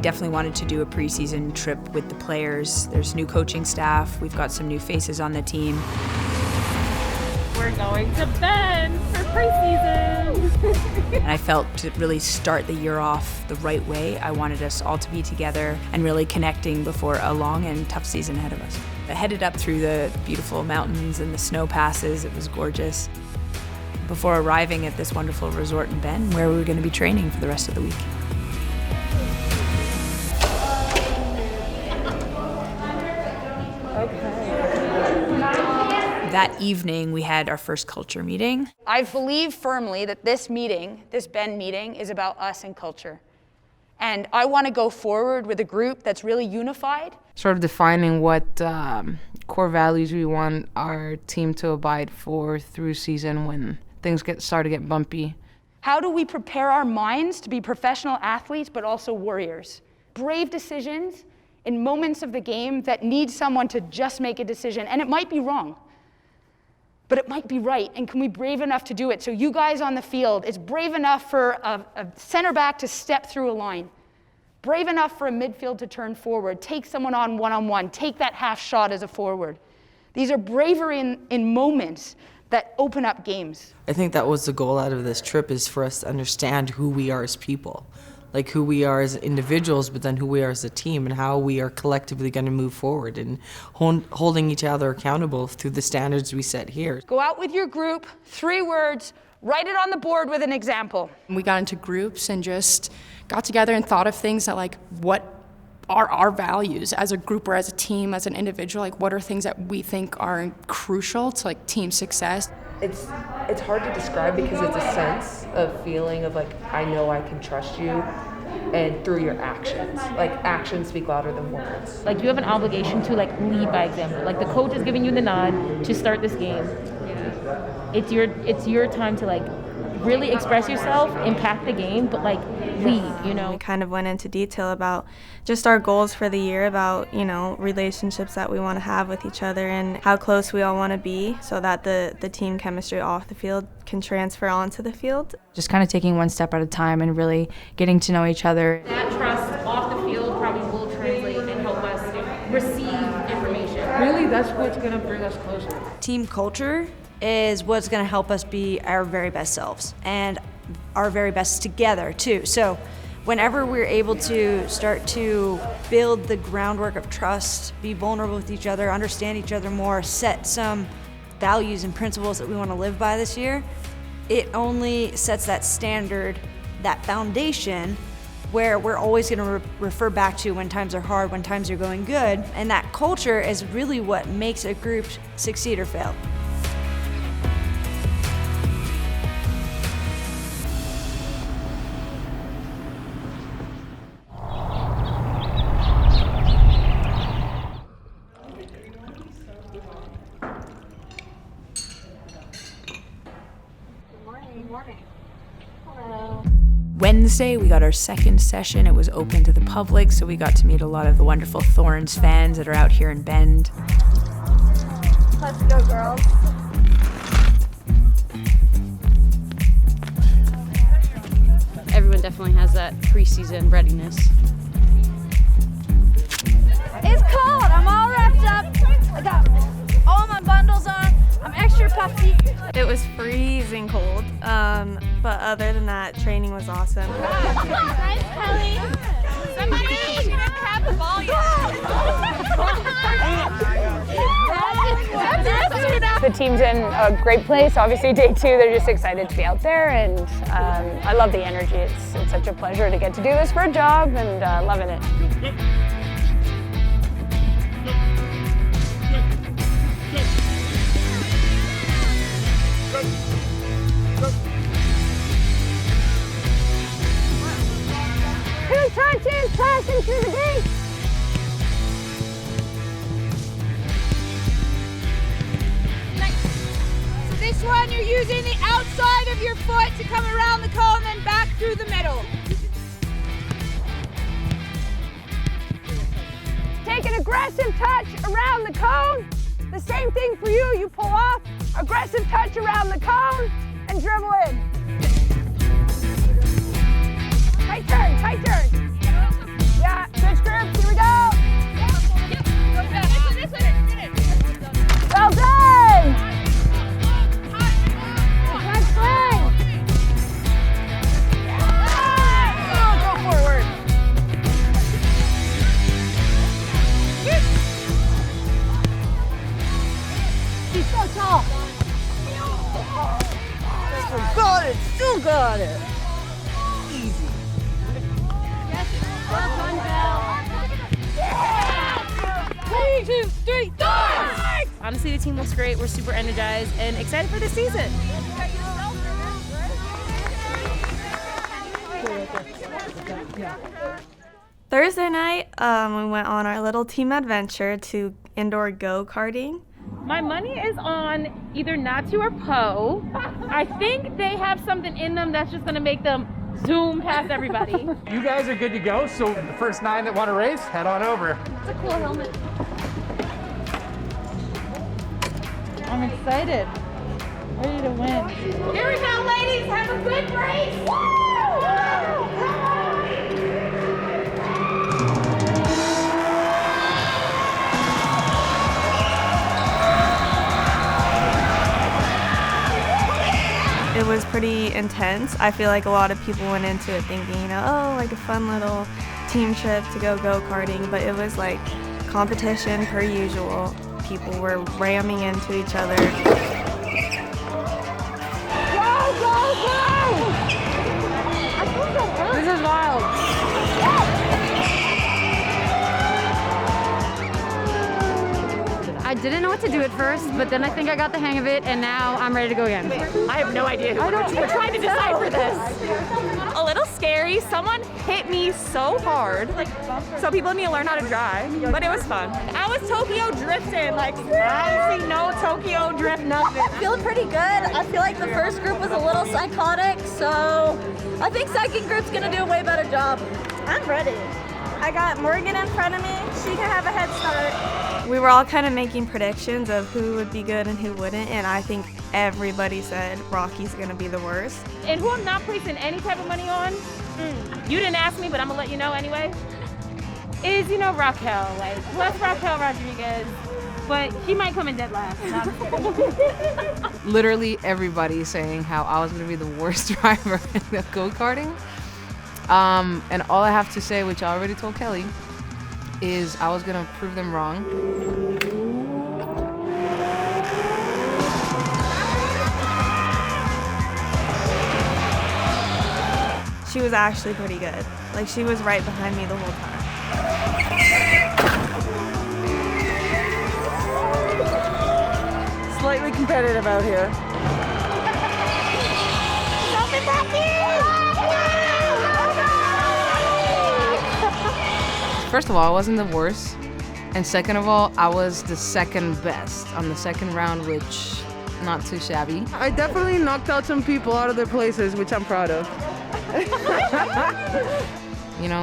definitely wanted to do a preseason trip with the players. There's new coaching staff. We've got some new faces on the team. We're going to Bend for preseason. And I felt to really start the year off the right way, I wanted us all to be together and really connecting before a long and tough season ahead of us. I headed up through the beautiful mountains and the snow passes. It was gorgeous. Before arriving at this wonderful resort in Bend, where we were going to be training for the rest of the week. That evening, we had our first culture meeting. I believe firmly that this meeting, this Bend meeting, is about us and culture. And I want to go forward with a group that's really unified. Sort of defining what core values we want our team to abide for through season when things start to get bumpy. How do we prepare our minds to be professional athletes, but also warriors? Brave decisions in moments of the game that need someone to just make a decision, and it might be wrong. But it might be right, and can we be brave enough to do it? So you guys on the field, it's brave enough for a center back to step through a line. Brave enough for a midfield to turn forward, take someone on one-on-one, take that half shot as a forward. These are bravery in moments that open up games. I think that was the goal out of this trip, is for us to understand who we are as people. Like who we are as individuals, but then who we are as a team, and how we are collectively going to move forward, and holding each other accountable through the standards we set here. Go out with your group, 3 words, write it on the board with an example. We got into groups and just got together and thought of things that, like, what are our values as a group or as a team, as an individual? Like, what are things that we think are crucial to, like, team success? It's hard to describe because it's a sense of feeling of like, I know I can trust you, and through your actions. Like, actions speak louder than words. Like, you have an obligation to like lead by example. Like, the coach is giving you the nod to start this game. It's your time to like really express yourself, impact the game, but like lead, you know. We kind of went into detail about just our goals for the year, about, you know, relationships that we want to have with each other and how close we all want to be so that the team chemistry off the field can transfer onto the field. Just kind of taking one step at a time and really getting to know each other. That trust off the field probably will translate and help us receive information. Really, that's what's going to bring us closer. Team culture is what's going to help us be our very best selves and our very best together too. So whenever we're able to start to build the groundwork of trust, be vulnerable with each other, understand each other more, set some values and principles that we want to live by this year, it only sets that standard, that foundation where we're always going to refer back to when times are hard, when times are going good. And that culture is really what makes a group succeed or fail. Wednesday, we got our second session. It was open to the public, so we got to meet a lot of the wonderful Thorns fans that are out here in Bend. Let's go, girls. Everyone definitely has that preseason readiness. It's cold. I'm all wrapped up. I got all my bundles on. I'm extra puffy. It was freezing cold, but other than that, training was awesome. Nice, Kelly. Somebody didn't have the ball yet. The team's in a great place. Obviously, day 2, they're just excited to be out there, and I love the energy. It's such a pleasure to get to do this for a job, and loving it. Two touches, passing through the gate. So this one, you're using the outside of your foot to come around the cone, then back through the middle. Take an aggressive touch around the cone. The same thing for you. You pull off, aggressive touch around the cone, and dribble in. Tight turn, tight turn. Yeah, switch groups, here we go. Well done. Let's play. Go forward. She's so tall. Got it, still got it. Easy. Well done, Belle. 1, 2, 3, Thorns! Honestly, the team looks great. We're super energized and excited for the season. Thursday night, we went on our little team adventure to indoor go-karting. My money is on either Natsu or Poe. I think they have something in them that's just gonna make them zoom past everybody. You guys are good to go, so the first 9 that want to race, head on over. It's a cool helmet. I'm excited. Ready to win. Here we go, ladies. Have a good race. It was pretty intense. I feel like a lot of people went into it thinking, oh, like a fun little team trip to go go-karting, but it was like competition per usual. People were ramming into each other. Go, go, go! I feel so hurt. This is wild. I didn't know what to do at first, but then I think I got the hang of it, and now I'm ready to go again. I have no idea who we're trying to decipher this. A little scary. Someone hit me so hard. So people need to learn how to drive, but it was fun. I was Tokyo drifting, like honestly no Tokyo drift, nothing. Feeling pretty good. I feel like the first group was a little psychotic, so I think second group's gonna do a way better job. I'm ready. I got Morgan in front of me. She can have a head start. We were all kind of making predictions of who would be good and who wouldn't, and I think everybody said Rocky's gonna be the worst. And who I'm not placing any type of money on, you didn't ask me, but I'm gonna let you know anyway, is, Raquel. Like, bless Raquel Rodriguez, but he might come in dead last. Literally everybody saying how I was going to be the worst driver in the go-karting. And all I have to say, which I already told Kelly, is I was going to prove them wrong. She was actually pretty good. Like, she was right behind me the whole time. Slightly competitive out here. First of all, I wasn't the worst. And second of all, I was the second best on the second round, which not too shabby. I definitely knocked out some people out of their places, which I'm proud of.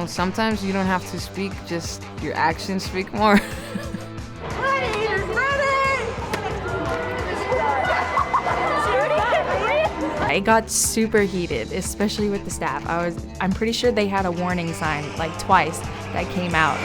Sometimes you don't have to speak, just your actions speak more. It got super heated, especially with the staff. I'm pretty sure they had a warning sign like twice that came out.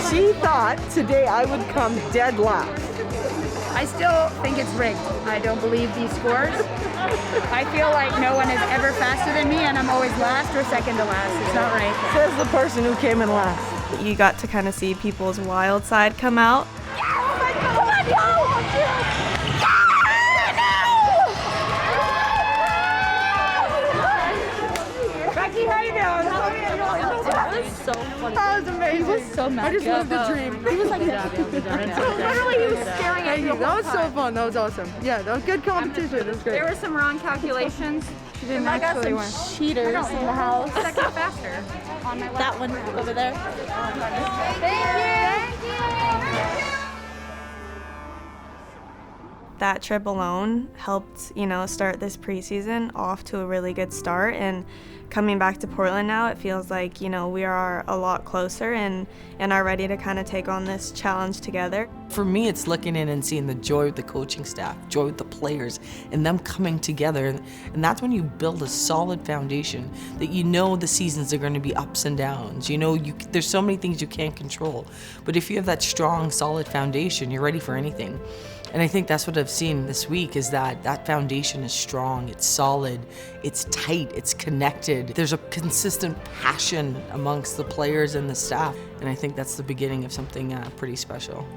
She thought today I would come dead last. I still think it's rigged. I don't believe these scores. I feel like no one is ever faster than me, and I'm always last or second to last. It's not right. Says the person who came in last. You got to kind of see people's wild side come out. Becky, how you doing? That was so funny. That was amazing. He was so mad. I just lived a dream. He was like, literally, he was staring at you. That was so fun. That was awesome. Yeah, that was good competition. It was great. There were some wrong calculations. She didn't I got actually some win. cheaters in the house. Second faster. On my That one over there. Thank you. That trip alone helped, start this preseason off to a really good start. And coming back to Portland now, it feels like, we are a lot closer and are ready to kind of take on this challenge together. For me, it's looking in and seeing the joy of the coaching staff, joy of the players, and them coming together. And that's when you build a solid foundation that the seasons are going to be ups and downs. There's so many things you can't control. But if you have that strong, solid foundation, you're ready for anything. And I think that's what I've seen this week, is that foundation is strong, it's solid, it's tight, it's connected. There's a consistent passion amongst the players and the staff. And I think that's the beginning of something pretty special.